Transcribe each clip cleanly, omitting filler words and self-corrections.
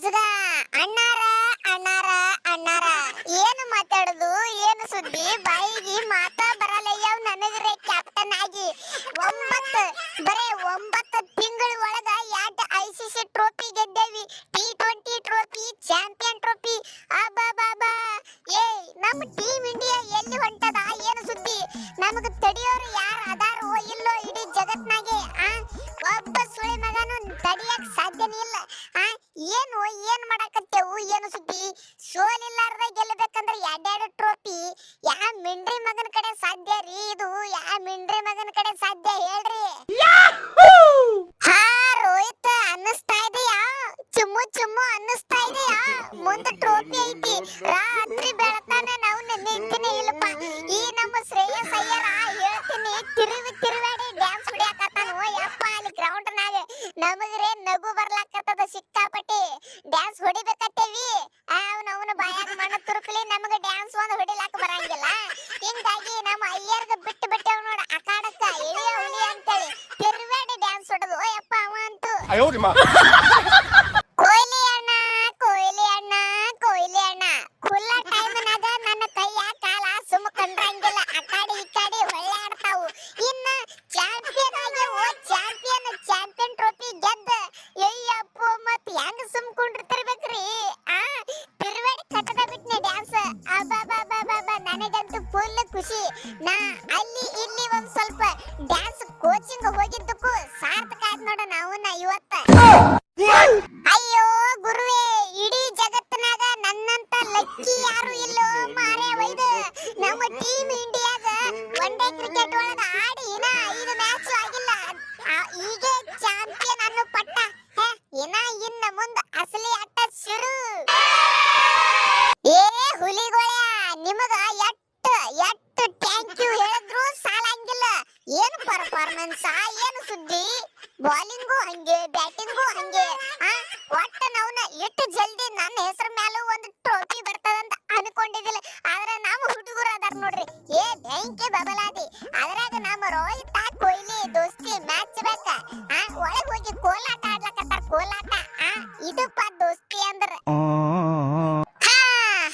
ಮುಸುಗ ಅಣ್ಣಾರ ಅಣ್ಣಾರ ಅಣ್ಣಾರ ಏನು ಮಾತಾಡುದು ಏನು ಸುದ್ದಿ ಬಾಯಿಗೆ ಮಾತಾ ಬರಲ್ಲಯ್ಯವ್ ನನಗ್ರೆ ಕ್ಯಾಪ್ಟನ್ ಆಗಿ 9 ತಿಂಗಳ ಒಳಗ 2 ಐಸಿಸಿ ಟ್ರೋಫಿ ಗೆದ್ದೇವಿ T20 ಟ್ರೋಫಿ ಚಾಂಪಿಯನ್ ಟ್ರೋಫಿ ಅಬ್ಬಬ್ಬಾ ಏ ನಮ್ಮ ಟೀಮ್ ಇಂಡಿಯಾ ಎಲ್ಲಿ ಹೊಂಟದ ಏನು ಸುದ್ದಿ ನಮಗ ತಡಿಯೋರು ಯಾರು ಅದಾರೋ ಇಲ್ಲೋ ಇಡೀ ಜಗತ್ನಾಗೆ ಒಬ್ಬ ಸುಳಿ ಮಗನು ತಡಿಯಕ್ ಸಾಧ್ಯನೇ ಇಲ್ಲ ಏನ್ ಮಾಡಕತ್ತೇವು ಏನು ಸುದ್ದಿ ಸೋಲಿಲ್ಲಾರ್ದ ಗೆಲ್ಲಬೇಕಂದ್ರೆ 2 ಟ್ರೋಫಿ ಯಾ ಮಿಂಡ್ರಿ ಮಗನ ಕಡೆ ಸಾಧ್ಯ ರೀ ಇದು ಯಾ ಮಿಂಡ್ರಿ ಮಗನ ಕಡೆ ಸಾಧ್ಯ ಹೇಳ್ರಿ ಹಾ ರೋಹಿತ್ ಅನ್ನಿಸ್ತಾ ಇದೆಯಾ ಚುಮ್ಮು ಅನ್ನಿಸ್ತಾ ಇದೆಯಾ ಮುಂದೆ ಟ್ರೋಫಿ ಐತಿ ರಾತ್ರಿ ಬೆಳತಾನೆ ನಾವು ನಿಂತೀನಿ ಇಲ್ಲಪ್ಪ ಈ ನಮ್ಮ ಶ್ರೇಯಸ್ ಅಯ್ಯರ ಹೇಳ್ತೀನಿ ತಿರುವಾಡಿ ಡ್ಯಾನ್ಸ್ ಹೊಡಿಯಾಕತ್ತಾನು ಯಪ್ಪ ಅಲ್ಲಿ ಗ್ರೌಂಡ್ ನಾಗ ನಮಗ್ರೆ ನಗು ಬರ್ಲಾಕತ್ತದ ಸಿಕ್ಕಾಪಟ್ಟಿ ಡ್ಯಾನ್ಸ್ ಹೊಡಿಬೇಕತ್ತೇವಿ ಅವನ ಬಾಯಾಗ ಮಣ್ಣು ತುರುಕ್ಲಿ ನಮಗ ಡ್ಯಾನ್ಸ್ ಒಂದು ಹೊಡಿಲಾಕ ಬರಂಗಿಲ್ಲ ಹಿಂಗಾಗಿ ನಮ್ಮ ಅಯ್ಯರ್ಗ ಬಿಟ್ಟು ಬಿಟ್ಟವ್ ನೋಡ ಅಕಾಡಕ್ಕ ಎಳಿಯ ಹುಲಿ ಅಂತೇಳಿ ತಿರುವಾಡಿ ಡ್ಯಾನ್ಸ್ ಹೊಡದು ಯಪ್ಪ ಅವ ಅಂತೂ ಕೊಹ್ಲಿ ಅಣ್ಣ ಖುಲ್ಲ ಟೈಮ್ನಾಗ ನನ್ನ ಕೈಯ ಕಾಲ ಸುಮ್ಮ ಕಂಡ್ರಂಗಿಲ್ಲ ಅಕಾಡಿ ಇಕಾಡಿ ಒಳ್ಳೆ ಆಡ್ತಾವು ಇನ್ನ ಚಾಂಪಿಯನ್ ಆಗ್ಯಾವ ಚಾಂಪಿಯನ್ ಟ್ರೋಫಿ ಗೆದ್ದ ಅಯ್ಯಪ್ಪ ಮತ್ ಹೆಂಗ ಸುಮ್ ಕುಂಡ್ತಿರ್ಬೇಕ್ರಿ ತಿರುವಾಡಿ ಕಟ್ಟದ ಬಿಟ್ನೆ ಡ್ಯಾನ್ಸ್ ಅಬ್ಬಬ್ಬಬ್ಬಬ್ಬ ನನಗಂತೂ ಫುಲ್ ಖುಷಿ ನಾ ಅಲ್ಲಿ ಇಲ್ಲಿ ಒಂದ್ ಸ್ವಲ್ಪ ಡ್ಯಾನ್ಸ್ ಕೋಚಿಂಗ್ ಹೋಗಿದ್ದಕ್ಕೂ ಸಾರ್ಥಕ ಆಯ್ತು ನೋಡ ನಾವುನ ಇವತ್ತ ಅಯ್ಯೋ ಗುರುವೇ ಇಡೀ ಜಗತ್ತಿನಾಗ ನನ್ನಂತ ಲಕ್ಕಿ ಯಾರು ಇಲ್ಲೋ ಮಾರೇ ಒಯ್ದು ನಮ್ಮ ಟೀಮ್ ಇಂಡಿಯಾಗ ಒನ್ ಡೇ ಕ್ರಿಕೆಟ್ ಒಳಗ ಆಡಿ ಇನ್ನ 5 ಮ್ಯಾಚ್ ಆಗಿಲ್ಲ ಈಗ ಚಾಂಪಿಯನ್ ಅನ್ನೋ ಪಟ್ಟ ಇನ್ನ ಮುಂದೆ ಅಸಲಿ ಆಟ ಶುರು ಏ ಹುಲಿಗೋಳ ನಿಮಗ ಎಟ್ಟು ಥ್ಯಾಂಕ್ ಯು ಹೇಳಿದ್ರು ಸಾಲಂಗಿಲ್ಲ ಏನು ಪರ್ಫಾರ್ಮೆನ್ಸ್ ಏನು ಸುದ್ದಿ ಬಾಲಿಂಗು ಹಂಗೆ ಬ್ಯಾಟಿಂಗು ಹಂಗೆ ಒಟ್ಟ ನಾವ್ನ ಎಷ್ಟು ಜಲ್ದಿ ನನ್ನ ಹೆಸರು ಮ್ಯಾಲೂ ಒಂದು ಟ್ರೋಫಿ ಬರ್ತದಂತ ಅನ್ಕೊಂಡಿದ್ದಿಲ್ಲ ಆದ್ರೆ ನಮ್ಮ ಹುಡುಗರು ಅದಾರ ನೋಡ್ರಿ ಏ ಬೆಂಕಿ ಬಬಲಾದಿ ಅದ್ರಾಗ ನಮ್ಮ ರೋಹಿತ್ ಕೊಹ್ಲಿ ದೋಸ್ತಿ ಮ್ಯಾಚ್ ಬೇಕ ಒಳಗ್ ಹೋಗಿ ಕೋಲಾಟ ಆಡ್ಲಕತ್ತಾರ ಕೋಲಾಟ ಇದಪ್ಪ ದೋಸ್ತಿ ಅಂದ್ರ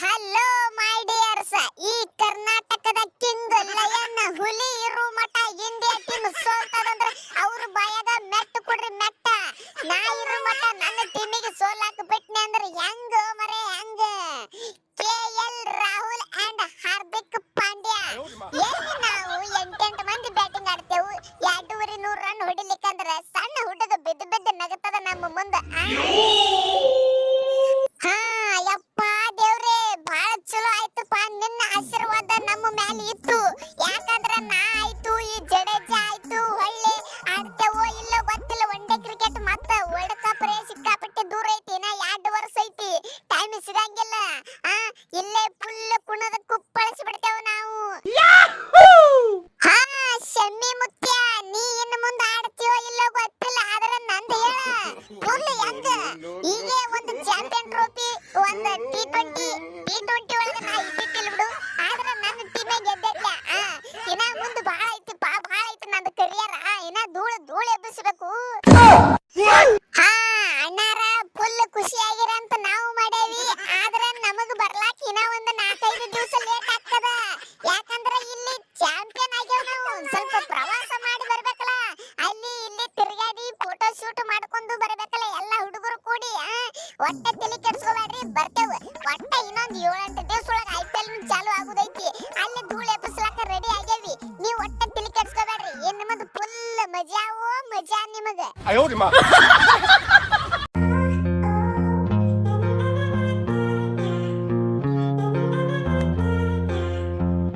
ಹಲೋ ಮೈ ಡಿಯರ್ಸ್ ಈ ಕರ್ನಾಟಕದ ಕಿಂಗ್ ಲಯನ್ ಹುಲಿ ಇರು ಮಠ ಇಂಡಿಯಾ ಟೀಮ್ ಸೋಲ್ತದಂದ್ರ ಅವ್ರ ಬಾಯಾಗ ಮೆಟ್ಟು ಕೊಡ್ರಿ ಮೆಟ್ಟ ನಾ ಇರು ಮಠ ನನ್ನ ಟೀಮಿಗೆ ಸೋಲಾಕ ಬಿಟ್ನೆ ಅಂದ್ರೆ ಹೆಂಗ ಮರೆ ಹೆಂಗ KL ರಾಹುಲ್ ಅಂಡ್ ಹಾರ್ದಿಕ್ ಪಾಂಡ್ಯ ಎಲ್ಲಿ ನಾವು 8 ಮಂದಿ ಬ್ಯಾಟಿಂಗ್ ಆಡ್ತೇವು 200 ರನ್ ಹೊಡಿಲಿಕ್ಕಂದ್ರ ಸಣ್ಣ ಹುಡುಗ ಬಿದ್ದು ನಗತದ ನಮ್ಮ ಮುಂದ ಯಪ್ಪ ದೇವ್ರೆ ಬಹಳ ಚಲೋ ಆಯ್ತಪ್ಪ ನಿನ್ನ ಆಶೀರ್ವಾದ ನಮ್ಮ ಮೇಲೆ ಇತ್ತು ಯಾಕಂದ್ರ ನಾ ಆಯ್ತು ಈ ಜಡೇಜಾ ಆಯ್ತು ಹೊಳ್ಳಿ ಆಡ್ತೇವೋ ಇಲ್ಲ ಗೊತ್ತಿಲ್ಲ ಒನ್ ಡೇ ಕ್ರಿಕೆಟ್ ಮತ್ತ ವರ್ಲ್ಡ್ ಕಪ್ ರೇ ಸಿಕ್ಕಾಪಟ್ಟೆ ದೂರ ಐತಿ ಇನ್ನ 2 ವರ್ಷ ಐತಿ ಟೈಮ್ ಸಿಗಂಗಿಲ್ಲ ಇಲ್ಲೇ ಫುಲ್ ಕುಣದ ಕುಪ್ಪಳಿಸಿ ಬಿಡ್ತೇವ ನಾವು ಶಮ್ಮಿ ಮುತ್ಯ ನೀ ಇನ್ನು ಮುಂದೆ ಆಡ್ತೀವೋ ಇಲ್ಲ ಗೊತ್ತಿಲ್ಲ ಆದ್ರೆ ನಂದು ಹೇಳ ಫುಲ್ ಹೆಂಗ ಈಗ ಒಂದು ಚಾಂಪಿಯನ್ ಟ್ರೋಫಿ ಒಂದು T20 ಒಳಗೆ ನಾ ಇದ್ದಿತ್ತಿಲ್ಲ ಬಿಡು ಆದ್ರೆ ನನ್ನ ಟೀಮೇ ಗೆದ್ದಿಲ್ಲ ಇನ್ನ ಮುಂದೆ ಬಹಳ ಐತಿ ನಂದು ಕರಿಯರ್ ಇನ್ನ ಧೂಳು ಎಬ್ಬಿಸಬೇಕು ಅಣ್ಣಾರ ಫುಲ್ ಖುಷಿಯಾಗಿರ ಅಂತ ನಾವು ಮಾಡೇವಿ ಆದ್ರೆ ನಮಗ ಬರ್ಲಾಕ ಇನ್ನ ಒಂದು 4-5 ದಿವಸ ಲೇಟ್ ಆಗ್ತದ ಯಾಕಂದ್ರೆ ಇಲ್ಲಿ ಚಾಂಪಿಯನ್ ಆಗ್ಯಾವ ನಾವು ಸ್ವಲ್ಪ ಪ್ರವಾಸ ಮಾಡಿ ಬರ್ಬೇಕಲ್ಲ ಅಲ್ಲಿ ಇಲ್ಲಿ ತಿರುಗಾಡಿ ಫೋಟೋ ಶೂಟ್ ಮಾಡ್ಕೊಂಡು ಬರ್ಬೇಕಲ್ಲ ಎಲ್ಲ ಹುಡುಗರು ಕೂಡಿ ಒಟ್ಟೆ ತಲೆ ಕೆಡಿಸ್ಕೋಬೇಡ್ರಿ ಬರ್ತೇವೆ ಒಟ್ಟ ಇನ್ನೊಂದು 7-8 ದಿವಸ ಒಳಗೆ IPL ಚಾಲು ಆಗುದೈತಿ ಅಲ್ಲಿ ಧೂಳು ಎಬ್ಬಿಸ್ಲಾಕ ರೆಡಿ ಆಗ್ಯಾವಿ ನೀವು ಒಟ್ಟೆ ತಲೆ ಕೆಡಿಸ್ಕೋಬೇಡ್ರಿ ಏನ್ ನಿಮ್ಮದು ಫುಲ್ ಮಜಾ ನಿಮಗೆ